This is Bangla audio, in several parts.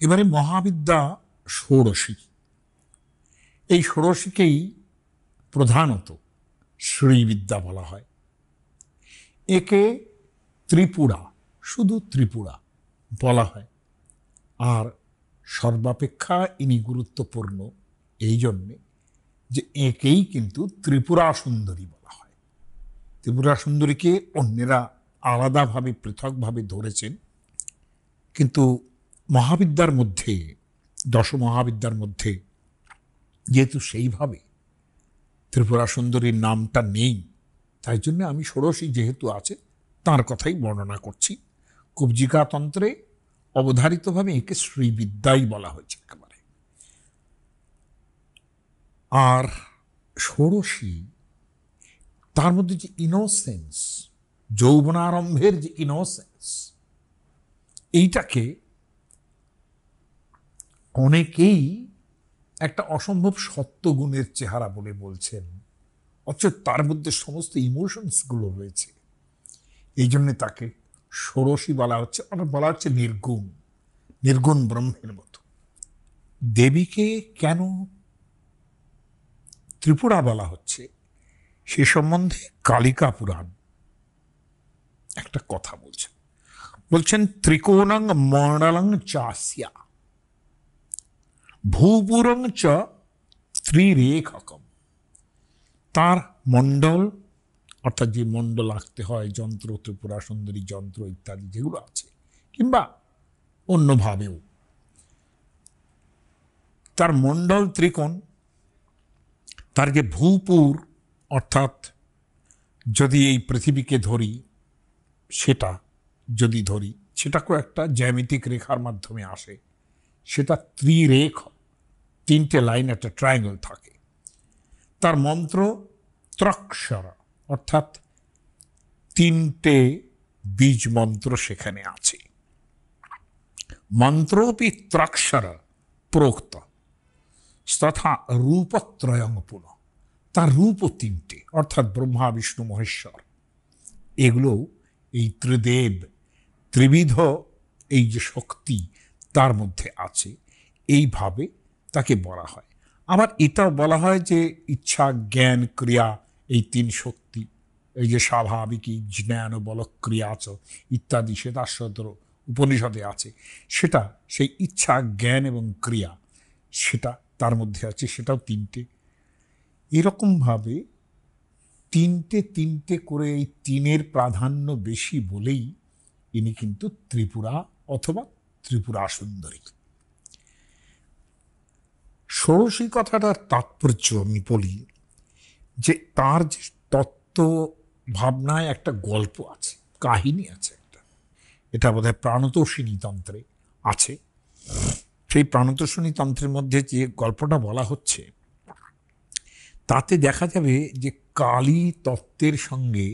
এবারে মহাবিদ্যা ষোড়শী, এই ষোড়শীকেই প্রধানত শ্রীবিদ্যা বলা হয়। একে ত্রিপুরা, শুধু ত্রিপুরা বলা হয়। আর সর্বাপেক্ষা ইনি গুরুত্বপূর্ণ এই জন্যে যে একেই কিন্তু ত্রিপুরা সুন্দরী বলা হয়। ত্রিপুরা সুন্দরীকে অন্যেরা আলাদাভাবে পৃথকভাবে ধরেছেন, কিন্তু মহাবিদ্যার মধ্যে, দশ মহাবিদ্যার মধ্যে যেহেতু সেইভাবে ত্রিপুরা সুন্দরীর নামটা নেই, তাই জন্য আমি ষোড়শী যেহেতু আছে তার কথাই বর্ণনা করছি। কুব্জিকা তন্ত্রে অবধারিতভাবে একে শ্রীবিদ্যাই বলা হয়েছে একেবারে। আর ষোড়শী, তার মধ্যে যে ইনোসেন্স, যৌবনারম্ভের যে ইনোসেন্স, এইটাকে অনেকেই একটা অসম্ভব সত্যগুণের চেহারা বলে বলছেন, অথচ তার মধ্যে সমস্ত ইমোশনসগুলো রয়েছে। এই জন্যে তাকে ষোড়শী বলা হচ্ছে, অর্থাৎ বলা হচ্ছে নির্গুণ, নির্গুণ ব্রহ্মের মতো। দেবীকে কেন ত্রিপুরা বলা হচ্ছে সে সম্বন্ধে কালিকা পুরাণ একটা কথা বলছেন। বলছেন ত্রিকোণং মণ্ডলং চাস্যা ভূপুরং চ ত্রিরেখকম। তার মণ্ডল, অর্থাৎ যে মণ্ডল আঁকতে হয়, যন্ত্র, ত্রিপুরা সুন্দরী যন্ত্র ইত্যাদি যেগুলো আছে, কিংবা অন্যভাবেও তার মণ্ডল ত্রিকোণ, তার যে ভূপুর, অর্থাৎ যদি এই পৃথিবীকে ধরি, সেটা যদি ধরি, সেটাকেও একটা জ্যামিতিক রেখার মাধ্যমে আসে, সেটা ত্রিরেখ, তিনটে লাইন, একটা ট্রায়াঙ্গেল থাকে। তার মন্ত্র ত্রক্ষর, অর্থাৎ তিনটে বীজ মন্ত্র সেখানে আছে। মন্ত্রোপি ত্রক্ষর প্রোক্ত তথা রূপত্রয়ং পুনঃ। তার রূপও তিনটে, অর্থাৎ ব্রহ্মা বিষ্ণু মহেশ্বর, এগুলো এই ত্রিদেব, ত্রিবিধ এই যে শক্তি তার মধ্যে আছে, এইভাবে তাকে বলা হয়। আবার এটাও বলা হয় যে ইচ্ছা, জ্ঞান, ক্রিয়া, এই তিন শক্তি, এই যে স্বাভাবিক জ্ঞান বল ক্রিয়াচ ইত্যাদি শ্বেতাশ্বতর উপনিষদে আছে, সেটা সেই ইচ্ছা, জ্ঞান এবং ক্রিয়া, সেটা তার মধ্যে আছে, সেটাও তিনটে। এরকমভাবে তিনটে তিনটে করে এই তিনের প্রাধান্য বেশি বলেই ইনি কিন্তু ত্রিপুরা অথবা ত্রিপুরা সুন্দরী। ষোড়শী কথাটার তাৎপর্য আমি বলি যে তার যে তত্ত্ব ভাবনায় একটা গল্প আছে, কাহিনী আছে একটা, এটা বোধহয় প্রাণতোষিণী তন্ত্রে আছে। সেই প্রাণতোষিণী তন্ত্রের মধ্যে যে গল্পটা বলা হচ্ছে, তাতে দেখা যাবে যে কালী তত্ত্বের সঙ্গে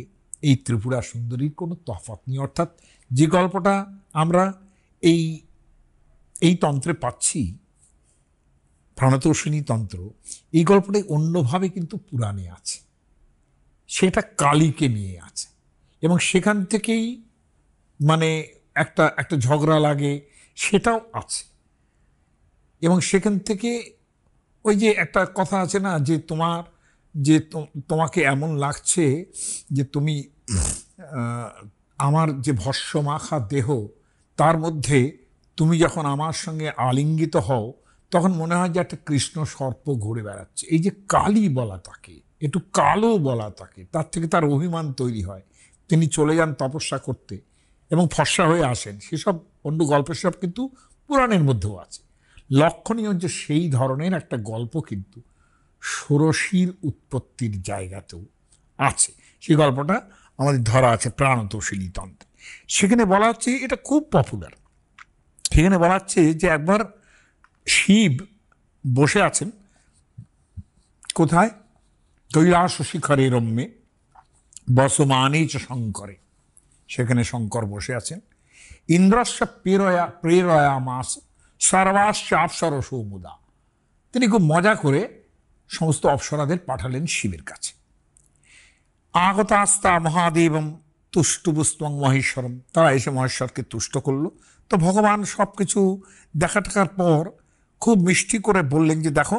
এই ত্রিপুরা সুন্দরীর কোনো তফাৎ নেই। অর্থাৎ যে গল্পটা আমরা এই এই তন্ত্রে পাচ্ছি, প্রাণতোষিণী তন্ত্র, এই গল্পটাই অন্যভাবে কিন্তু পুরাণে আছে, সেটা কালীকে নিয়ে আছে। এবং সেখান থেকেই মানে একটা একটা ঝগড়া লাগে, সেটাও আছে। এবং সেখান থেকে ওই যে একটা কথা আছে না, যে তোমাকে এমন লাগছে যে তুমি আমার যে ভস্য মাখা দেহ, তার মধ্যে তুমি যখন আমার সঙ্গে আলিঙ্গিত হও, তখন মনে হয় যে একটা কৃষ্ণ সর্প ঘুরে বেড়াচ্ছে। এই যে কালী বলা তাকে, একটু কালো বলা তাকে, তার থেকে তার অভিমান তৈরি হয়। তিনি চলে যান তপস্যা করতে এবং ফর্সা হয়ে আসেন, সেসব অন্য গল্পের সব কিন্তু পুরাণের মধ্যেও আছে। লক্ষণীয় যে সেই ধরনের একটা গল্প কিন্তু ষোড়শীর উৎপত্তির জায়গাতেও আছে। সেই গল্পটা আমাদের ধরা আছে প্রাণতোষিণী তন্ত্রে। সেখানে বলা হচ্ছে, এটা খুব পপুলার, সেখানে বলা হচ্ছে যে একবার শিব বসে আছেন কোথায়, কৈলাস শিখরে রম্যে বসমানে চ শঙ্করে, সেখানে শঙ্কর বসে আছেন। ইন্দ্রস্য প্রেরয়ামাস সর্বাশ্চ অপ্সরসো মুদা। তিনি খুব মজা করে সমস্ত অপ্সরাদের পাঠালেন শিবের কাছে। আগতাস্তা মহাদেবম তুষ্টুবুস্তং মহেশ্বরম, তারা এসে মহেশ্বরকে তুষ্ট করলো। তো ভগবান সব কিছু দেখা টাকার পর খুব মিষ্টি করে বললেন যে দেখো,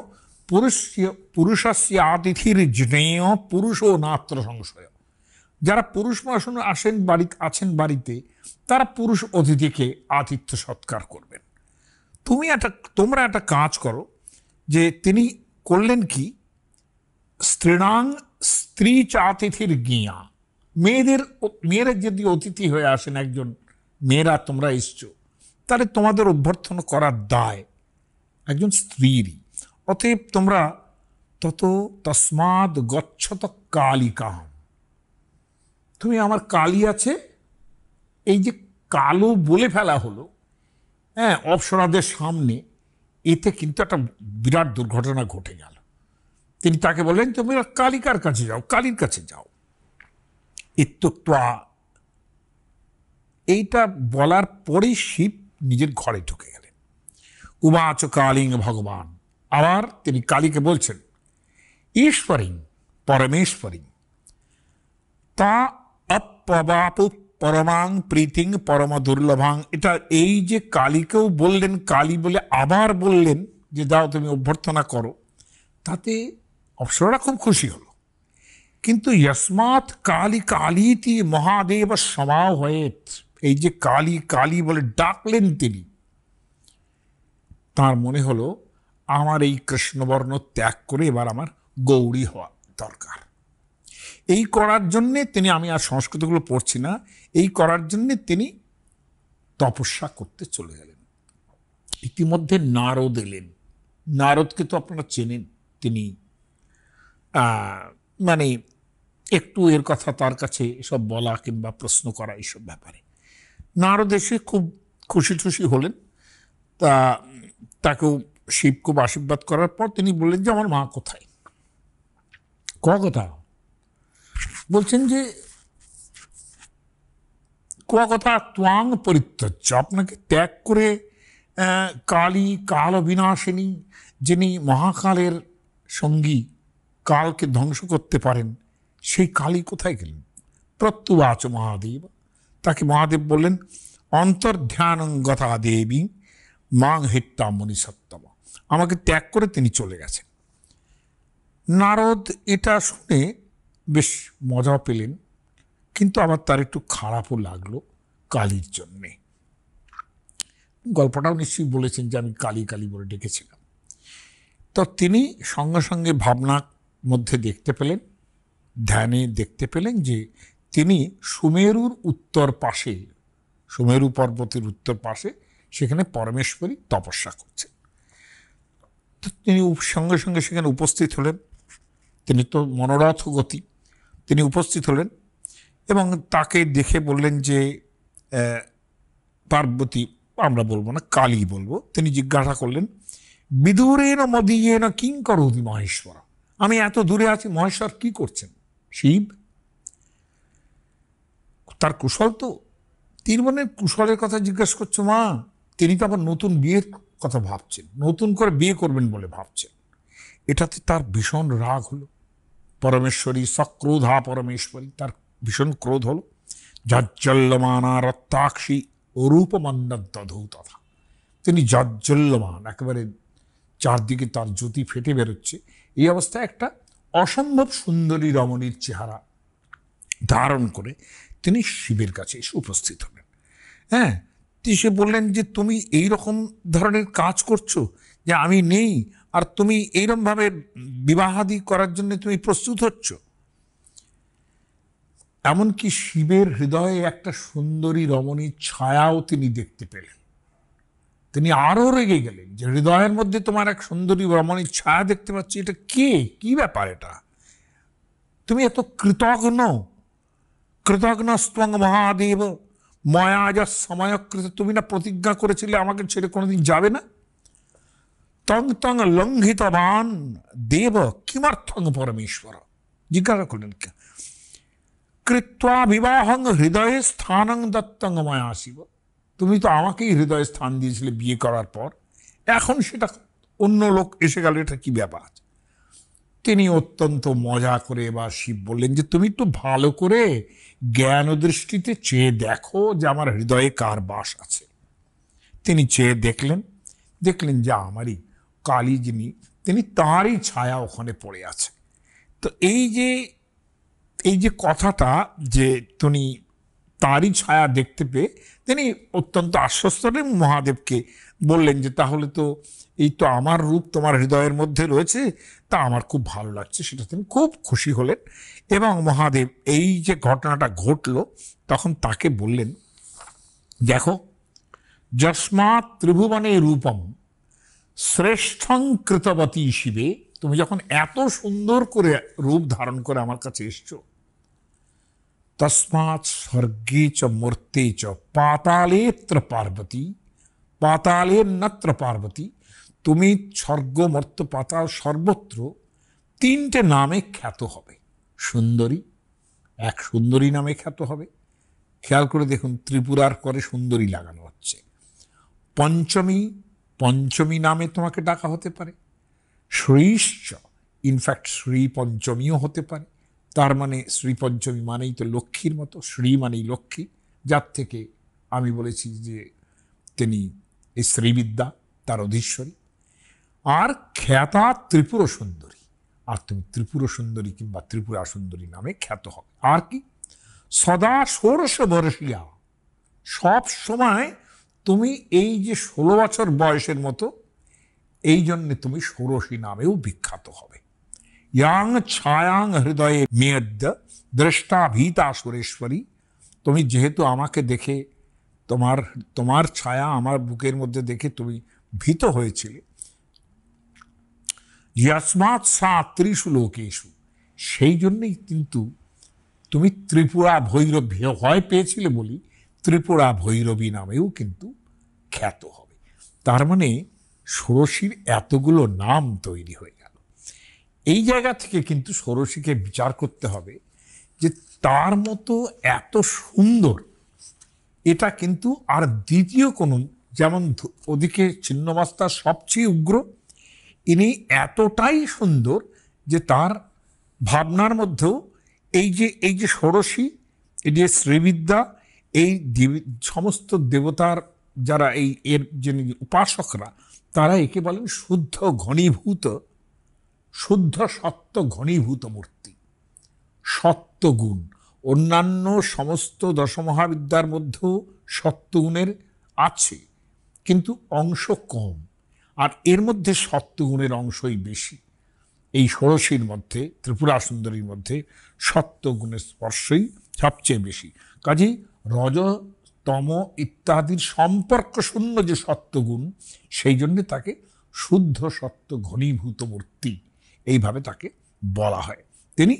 পুরুষস্য আতিথির জ্ঞেয় পুরুষও নাত্র সংশয়। যারা পুরুষ মানুষ আছেন বাড়িতে, তারা পুরুষ অতিথিকে আতিথ্য সৎকার করবেন। তোমরা একটা কাজ করো, যে তিনি করলেন কি, স্ত্রী চাতিথির গিয়া, মেয়েরা যদি অতিথি হয়ে আসেন, একজন মেয়েরা তোমরা এসছো, তাহলে তোমাদের অভ্যর্থনা করার দায় একজন স্ত্রীরই। অতএব তোমরা তসমাদ গচ্ছত কালিকাহম, তুমি আমার কালী আছে, এই যে কালো বলে ফেলা হলো হ্যাঁ অপ্সরাদের সামনে, এতে কিন্তু একটা বিরাট দুর্ঘটনা ঘটে গেল। তিনি তাকে বললেন তুমি কালিকার কাছে যাও, কালীর কাছে যাও। ইত্যুক্তা, এইটা বলার পরেই শিব নিজের ঘরে ঢুকে গেলেন। উবাচ কালিং ভগবান, আবার তিনি কালীকে বলছেন, ঈশ্বরী পরমেশ্বরী তা অপ্রবাপু পরমাং প্রীতিং পরম দুর্লভাং। এটা এই যে কালীকেও বললেন, কালী বলে আবার বললেন যে যাও তুমি অভ্যর্থনা করো, তাতে অপ্সরারা খুব খুশি হলো। কিন্তু যস্মাৎ কালী কালীতি মহাদেব সমাহ হয়েত, এই যে কালী কালী বলে ডাকলেন তিনি, তার মনে হলো আমার এই কৃষ্ণবর্ণ ত্যাগ করে এবার আমার গৌরী হওয়া দরকার। এই করার জন্যে তিনি, আমি আর সংস্কৃতগুলো পড়ছি না, এই করার জন্যে তিনি তপস্যা করতে চলে গেলেন। ইতিমধ্যে নারদ এলেন। নারদকে তো আপনারা চেনেন, তিনি মানে একটু এর কথা তার কাছে এসব বলা কিংবা প্রশ্ন করা এইসব ব্যাপারে। নারদ এসে খুব খুশি খুশি হলেন। তাকেও শিব খুব আশীর্বাদ করার পর তিনি বললেন যে আমার মা কোথায়। কথা বলছেন যে কথা ত্বাং পরিত্যজ্য, আপনাকে ত্যাগ করে কালী কাল বিনাশিনী, যিনি মহাকালের সঙ্গী, কালকে ধ্বংস করতে পারেন, সেই কালী কোথায় গেলেন। প্রত্যুবাচ মহাদেব, তাকে মহাদেব বললেন অন্তর্ধ্যানং গতা দেবী মাং হিত্তা মনি সত্তম, আমাকে ত্যাগ করে তিনি চলে গেছেন। নারদ এটা শুনে বেশ মজা পেলেন, কিন্তু আবার তার একটু খারাপও লাগলো কালীর জন্যে। গল্পটাও নিশ্চয়ই বলেছেন যে আমি কালী কালী বলে ডেকেছিলাম। তো তিনি সঙ্গে সঙ্গে ভাবনার মধ্যে দেখতে পেলেন, ধ্যানে দেখতে পেলেন যে তিনি সুমেরুর উত্তর পাশে, সুমেরু পর্বতের উত্তর পাশে, সেখানে পরমেশ্বরী তপস্যা করছেন। তো তিনি সঙ্গে সঙ্গে সেখানে উপস্থিত হলেন। তিনি তো মনোরথ গতি, তিনি উপস্থিত হলেন এবং তাকে দেখে বললেন যে পার্বতী, আমরা বলবো না, কালী বলবো। তিনি জিজ্ঞাসা করলেন বিদূরেণ মদীয়েন কিং করোতি মহেশ্বর, আমি এত দূরে আছি, মহেশ্বর কি করছেন? শিব তার কুশল তো? তিনি বলেন কুশলের কথা জিজ্ঞাসা করছো মা, তিনি তো আবার নতুন বিয়ের কথা ভাবছেন, নতুন করে বিয়ে করবেন বলে ভাবছেন। এটাতে তার ভীষণ রাগ হলো। পরমেশ্বরী সক্রোধা পরমেশ্বরী, তার ভীষণ ক্রোধ হলো। জাজ্জল্যমানা রক্তাক্ষী রূপমন্নদধৌ তথা, তিনি জাজ্জল্যমান, একেবারে চারদিকে তার জ্যোতি ফেটে বেরোচ্ছে। এই অবস্থায় একটা অসম্ভব সুন্দরী রমণীর চেহারা ধারণ করে তিনি শিবের কাছে এসে উপস্থিত হলেন। হ্যাঁ, সে বললেন যে তুমি এই রকম ধরনের কাজ করছো, যে আমি নেই আর তুমি এইরকমভাবে বিবাহাদি করার জন্য তুমি প্রস্তুত হচ্ছ। এমনকি শিবের হৃদয়ে একটা সুন্দরী রমণীর ছায়াও তিনি দেখতে পেলেন। তিনি আরো রেগে গেলেন যে হৃদয়ের মধ্যে তোমার এক সুন্দরী রমণীর ছায়া দেখতে পাচ্ছি, এটা কে, কি ব্যাপার এটা? তুমি এত কৃতজ্ঞস্তং মহাদেব ময়া যা সময়কৃত, তুমি না প্রতিজ্ঞা করেছিলে আমাকে ছেড়ে কোনোদিন যাবে না। তং তং লঙ্ঘিতবান দেব কিমার্থং পরমেশ্বর, জিজ্ঞাসা করলেন কৃত্বা বিবাহং হৃদয়ে স্থানং দত্তং ময়া শিব, তুমি তো আমাকেই হৃদয়ে স্থান দিয়েছিলে বিয়ে করার পর, এখন সেটা অন্য লোক এসে গেল, এটা কি ব্যাপার? তিনি অত্যন্ত মজা করে বা শিব বললেন যে তুমি একটু ভালো করে জ্ঞান দৃষ্টিতে চেয়ে দেখো যে আমার হৃদয়ে কার বাস আছে। তিনি চেয়ে দেখলেন, দেখলেন যে আমারই কালী যিনি, তিনি তাঁরই ছায়া ওখানে পড়ে আছে। তো এই যে কথাটা যে তিনি তাঁরই ছায়া দেখতে পেয়ে তিনি অত্যন্ত আশ্বস্ত হলেন, মহাদেবকে বললেন যে তাহলে তো এই তো আমার রূপ তোমার হৃদয়ের মধ্যে রয়েছে, তা আমার খুব ভালো লাগছে। সেটা তিনি খুব খুশি হলেন এবং মহাদেব এই যে ঘটনাটা ঘটল তখন তাকে বললেন, দেখো, যস্মাৎ ত্রিভুবনে রূপম শ্রেষ্ঠং কৃতবতী শিবে, তুমি যখন এত সুন্দর করে রূপ ধারণ করে আমার কাছে এসছো, তস্মাৎ স্বর্গে চ মূর্তে চ পাতালেত্র পার্বতী, পাতালের নত্র পার্বতী, তুমি স্বর্গ মর্ত পাতাল সর্বত্র তিনটে নামে খ্যাত হবে। সুন্দরী, এক সুন্দরী নামে খ্যাত হবে। খেয়াল করে দেখুন, ত্রিপুরার করে সুন্দরী লাগানো হচ্ছে। পঞ্চমী, পঞ্চমী নামে তোমাকে ডাকা হতে পারে। শ্রীশ্চ, ইনফ্যাক্ট শ্রী পঞ্চমীও হতে পারে। তার মানে শ্রী পঞ্চমী মানেই তো লক্ষ্মীর মতো, শ্রী মানেই লক্ষ্মী, যার থেকে আমি বলেছি যে তিনি এই শ্রীবিদ্যা তার অধীশ্বরী। আর খ্যাতা ত্রিপুর সুন্দরী, আর তুমি ত্রিপুর সুন্দরী কিংবা ত্রিপুরা সুন্দরী নামে খ্যাত হবে। আর কি, সদা ষোড়শ বর্ষিয়া, সব সময় তুমি এই যে 16 বছর বয়সের মতো, এই জন্যে তুমি ষোড়শী নামেও বিখ্যাত হবে। ইয়াং ছায়াং হৃদয়ে মেয়দ্য দ্রষ্টা ভীতা সুরেশ্বরী, তুমি যেহেতু আমাকে দেখে তোমার ছায়া আমার বুকের মধ্যে দেখে তুমি ভীত হয়েছিলে, যস্মাৎ সা ত্রিষু লোকেষু, সেই জন্যই কিন্তু তুমি ত্রিপুরা ভৈরব ভয় পেয়েছিলে বলি ত্রিপুরা ভৈরবী নামেও কিন্তু খ্যাত হবে। তার মানে ষোড়শীর এতগুলো নাম তৈরি হয়ে গেল। এই জায়গা থেকে কিন্তু ষোড়শীকে বিচার করতে হবে যে তার মতো এত সুন্দর এটা কিন্তু আর দ্বিতীয় কোনো, যেমন ওদিকে ছিন্নমস্তা সবচেয়ে উগ্র, ইনি এতটাই সুন্দর যে তার ভাবনার মধ্যেও এই যে ষোড়শী, এই যে শ্রীবিদ্যা, এই সমস্ত দেবতার যারা এর যে উপাসকরা, তারা একে বলেন শুদ্ধ ঘনীভূত, শুদ্ধ সত্য ঘনীভূত মূর্তি, সত্যগুণ। অন্যান্য সমস্ত দশমহাবিদ্যার মধ্যেও সত্যগুণের আছে, কিন্তু অংশ কম, আর এর মধ্যে সত্যগুণের অংশই বেশি। এই ষোড়শীর মধ্যে, ত্রিপুরা সুন্দরীর মধ্যে সত্যগুণের স্পর্শই সবচেয়ে বেশি। কাজেই রজ তম ইত্যাদির সম্পর্ক শূন্য যে সত্যগুণ, সেই জন্য তাকে শুদ্ধ সত্য ঘনীভূত মূর্তি এইভাবে তাকে বলা হয় তিনি।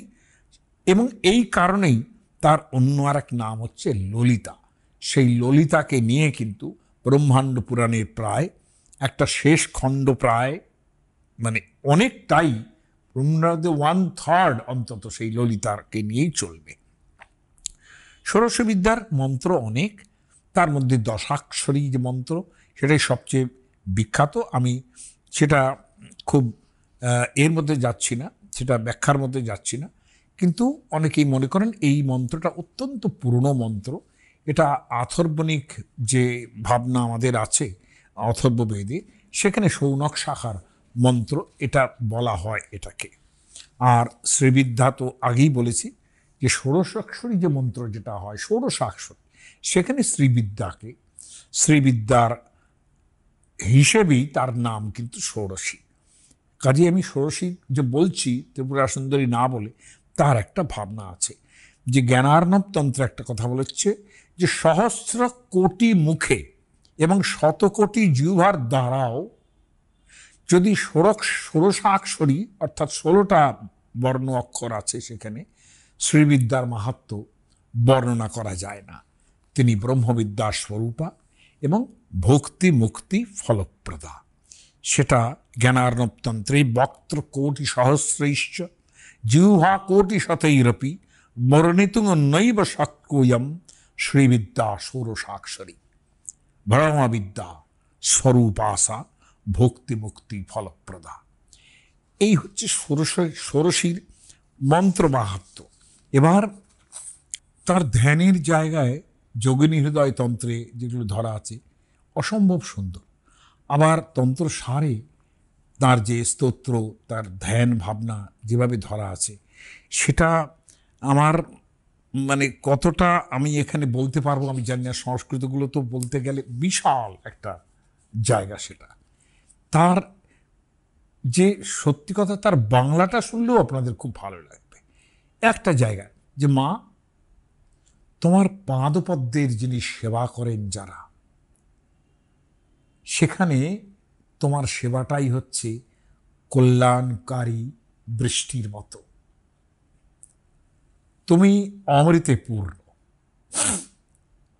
এবং এই কারণেই তার অন্য আর এক নাম হচ্ছে ললিতা। সেই ললিতাকে নিয়ে কিন্তু ব্রহ্মাণ্ড পুরাণের প্রায় একটা শেষ খণ্ড, প্রায় মানে অনেকটাই, 1/3 অন্তত সেই ললিতাকে নিয়েই চলবে। ষোড়শ বিদ্যার মন্ত্র অনেক, তার মধ্যে দশাক্ষরী যে মন্ত্র সেটাই সবচেয়ে বিখ্যাত। আমি সেটা খুব এর মধ্যে যাচ্ছি না, সেটা ব্যাখ্যার মধ্যে যাচ্ছি না, কিন্তু অনেকেই মনে করেন এই মন্ত্রটা অত্যন্ত পুরনো মন্ত্র। এটা আথর্বণিক যে ভাবনা আমাদের আছে অথর্ববেদে, সেখানে শৌনক শাখার মন্ত্র এটা বলা হয় এটাকে। আর শ্রীবিদ্যা তো আগেই বলেছি যে ষোড়শাক্ষরী যে মন্ত্র যেটা হয়, ষোড়শাক্ষর, সেখানে শ্রীবিদ্যাকে, শ্রীবিদ্যার হিসেবেই তার নাম কিন্তু ষোড়শী। কাজে আমি ষোড়শী যে বলছি ত্রিপুরা সুন্দরী না বলে, তার একটা ভাবনা আছে যে জ্ঞানার্ণব তন্ত্রে একটা কথা বলেছে যে সহস্র কোটি মুখে এবং শতকোটি জিহ্বার দ্বারাও যদি ষোড়শাক্ষরী অর্থাৎ 16টা বর্ণ অক্ষর আছে, সেখানে শ্রীবিদ্যার মাহাত্ম্য বর্ণনা করা যায় না। তিনি ব্রহ্মবিদ্যার স্বরূপা এবং ভক্তি মুক্তি ফলপ্রদা। সেটা জ্ঞানার্ণবতন্ত্রে বক্ত্র কোটি সহস্রৈশ্চ জিহ্বা কোটি শতৈরপি বর্ণিতুং নৈব শক্যোয়ম শ্রীবিদ্যা ষোড়শাক্ষরী ব্রহ্মবিদ্যা স্বরূপাসা ভক্তি মুক্তি ফলপ্রদা। এই হচ্ছে ষোড়শীর মন্ত্র মাহাত্ম্য। এবার তার ধ্যানের জায়গায় যোগিনী হৃদয় তন্ত্রে যেগুলো ধরা আছে অসম্ভব সুন্দর। আবার তন্ত্র সারে তার যে স্তোত্র, তার ধ্যান ভাবনা যেভাবে ধরা আছে, সেটা আমার মানে কতটা আমি এখানে বলতে পারবো আমি জানি না। সংস্কৃতগুলো তো বলতে গেলে বিশাল একটা জায়গা। সেটা তার যে সত্যি কথা, তার বাংলাটা শুনলেও আপনাদের খুব ভালো লাগবে। একটা জায়গা যে মা তোমার পাদপদ্মের যিনি সেবা করেন যারা, সেখানে তোমার সেবাটাই হচ্ছে কল্যাণকারী বৃষ্টির মতো। তুমি অমৃতে পূর্ণ।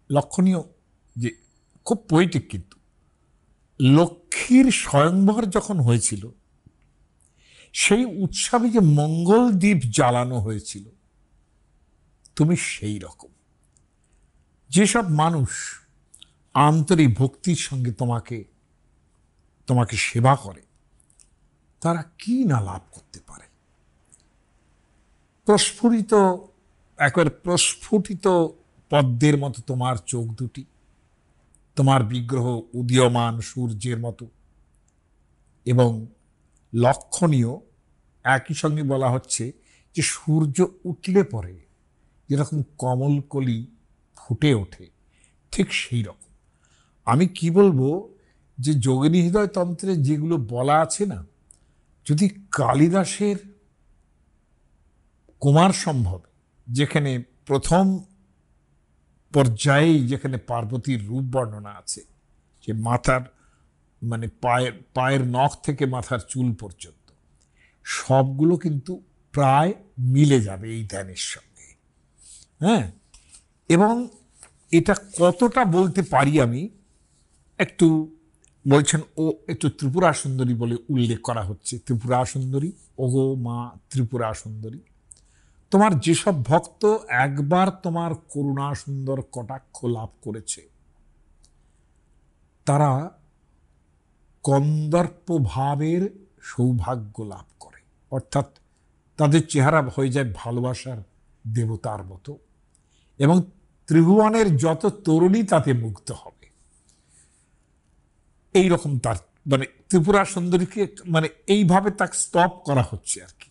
লক্ষণীয় যে খুব পোয়েটিক, কিন্তু লক্ষ্মীর স্বয়ংবর যখন হয়েছিল, সেই উৎসবে যে মঙ্গল দ্বীপ জ্বালানো হয়েছিল, তুমি সেই রকম। যেসব মানুষ আন্তরিক ভক্তির সঙ্গে তোমাকে সেবা করে, তারা কি না লাভ করতে পারে। প্রস্ফুটিত পদ্মের মতো তোমার চোখ দুটি, তোমার বিগ্রহ উদীয়মান সূর্যের মতো, এবং লক্ষণীয় একই সঙ্গে বলা হচ্ছে যে সূর্য উঠলে পরে যেরকম কমলকলি ফুটে ওঠে, ঠিক সেই রকম। আমি কি বলবো, যে যোগিনী হৃদয় তন্ত্রে যেগুলো বলা আছে না, যদি কালিদাসের কুমার সম্ভব, যেখানে প্রথম পর্যায়েই যেখানে পার্বতীর রূপ বর্ণনা আছে, যে মাথার মানে পায়ের নখ থেকে মাথার চুল পর্যন্ত সবগুলো কিন্তু প্রায় মিলে যাবে এই ধ্যানের সঙ্গে। হ্যাঁ, এবং এটা কতটা বলতে পারি আমি একটু বলছেন, ও একটু ত্রিপুরা সুন্দরী বলে উল্লেখ করা হচ্ছে। ত্রিপুরা সুন্দরী, ওগো মা ত্রিপুরা সুন্দরী, তোমার যেসব ভক্ত একবার তোমার করুণা সুন্দর কটাক্ষ লাভ করেছে, তারা কন্দর্প ভাবের সৌভাগ্য লাভ করে। অর্থাৎ তাদের চেহারা হয়ে যায় ভালোবাসার দেবতার মতো, এবং ত্রিভুবনের যত তরুণী তাতে মুগ্ধ হবে। এই রকম তার মানে ত্রিপুরা সুন্দরীকে মানে এইভাবে তাকে স্তব করা হচ্ছে আর কি।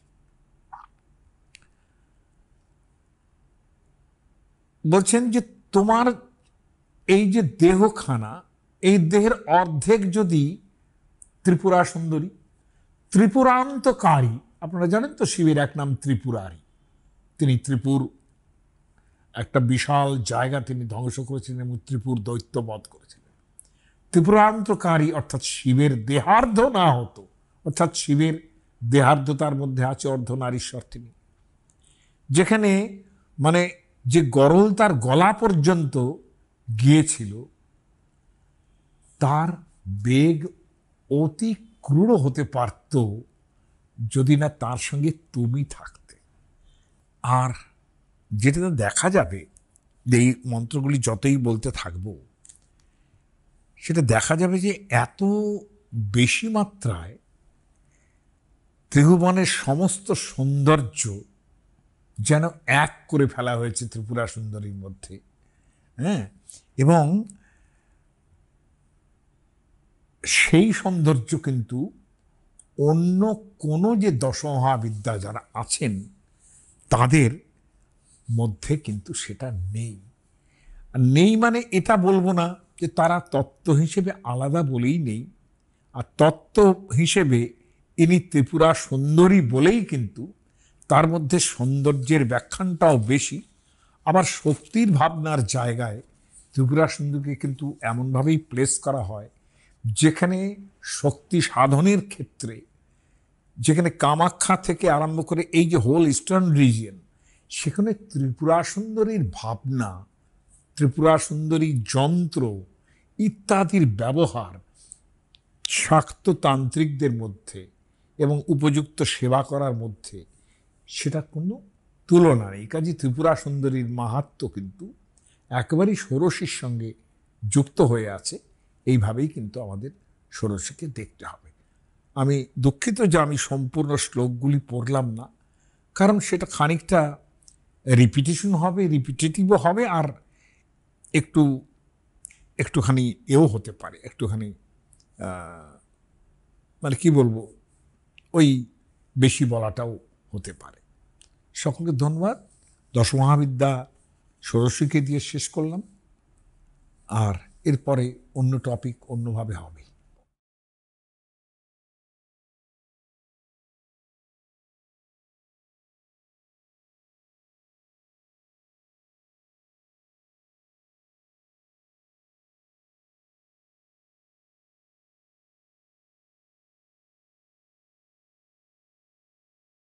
বলছেন যে তোমার এই যে দেহখানা, এই দেহের অর্ধেক যদি ত্রিপুরা সুন্দরী, ত্রিপুরান্তকারী। আপনারা জানেন তো শিবের এক নাম ত্রিপুরারি। তিনি ত্রিপুর একটা বিশাল জায়গা তিনি ধ্বংস করেছিলেন এবং ত্রিপুর দৈত্যবধ করেছিলেন। ত্রিপুরান্তকারী অর্থাৎ শিবের দেহার্ধ না হতো, অর্থাৎ শিবের দেহার্ধতার মধ্যে আছে অর্ধনারীশ্বর তিনি, যেখানে মানে যে গরল তার গলা পর্যন্ত গিয়েছিল, তার বেগ অতি ক্রূর হতে পারত যদি না তার সঙ্গে তুমি থাকতে। আর যেটা দেখা যাবে, এই মন্ত্রগুলি যতই বলতে থাকব, সেটা দেখা যাবে যে এত বেশি মাত্রায় ত্রিভুবনের সমস্ত সৌন্দর্য যেন এক করে ফেলা হয়েছে ত্রিপুরা সুন্দরীর মধ্যে। হ্যাঁ, এবং সেই সৌন্দর্য কিন্তু অন্য কোনো যে দশমহাবিদ্যা যারা আছেন তাদের মধ্যে কিন্তু সেটা নেই। নেই মানে এটা বলবো না যে তারা তত্ত্ব হিসেবে আলাদা বলেই নেই, আর তত্ত্ব হিসেবে ইনি ত্রিপুরা সুন্দরী বলেই কিন্তু তার মধ্যে সৌন্দর্যের ব্যাখ্যানটাও বেশি। আবার শক্তির ভাবনার জায়গায় ত্রিপুরা সুন্দরীকে কিন্তু এমনভাবেই প্লেস করা হয়, যেখানে শক্তি সাধনের ক্ষেত্রে, যেখানে কামাখ্যা থেকে আরম্ভ করে এই যে হোল ইস্টার্ন রিজিয়ন, সেখানে ত্রিপুরা সুন্দরীর ভাবনা, ত্রিপুরা সুন্দরী যন্ত্র ইত্যাদির ব্যবহার শাক্ততান্ত্রিকদের মধ্যে এবং উপযুক্ত সেবা করার মধ্যে সেটা কোনো তুলনা নেই। কাজে ত্রিপুরা সুন্দরীর মাহাত্ম্য কিন্তু একেবারেই ষোড়শীর সঙ্গে যুক্ত হয়ে আছে। এইভাবেই কিন্তু আমাদের ষোড়শীকে দেখতে হবে। আমি দুঃখিত যে আমি সম্পূর্ণ শ্লোকগুলি পড়লাম না, কারণ সেটা খানিকটা রিপিটেশন হবে, রিপিটেটিভও হবে, আর একটুখানি এও হতে পারে, একটুখানি মানে কি বলবো, ওই বেশি বলাটাও হতে পারে। সকলকে ধন্যবাদ। দশমহাবিদ্যা ষোড়শীকে দিয়ে শেষ করলাম, আর এরপরে অন্য টপিক অন্যভাবে হবে।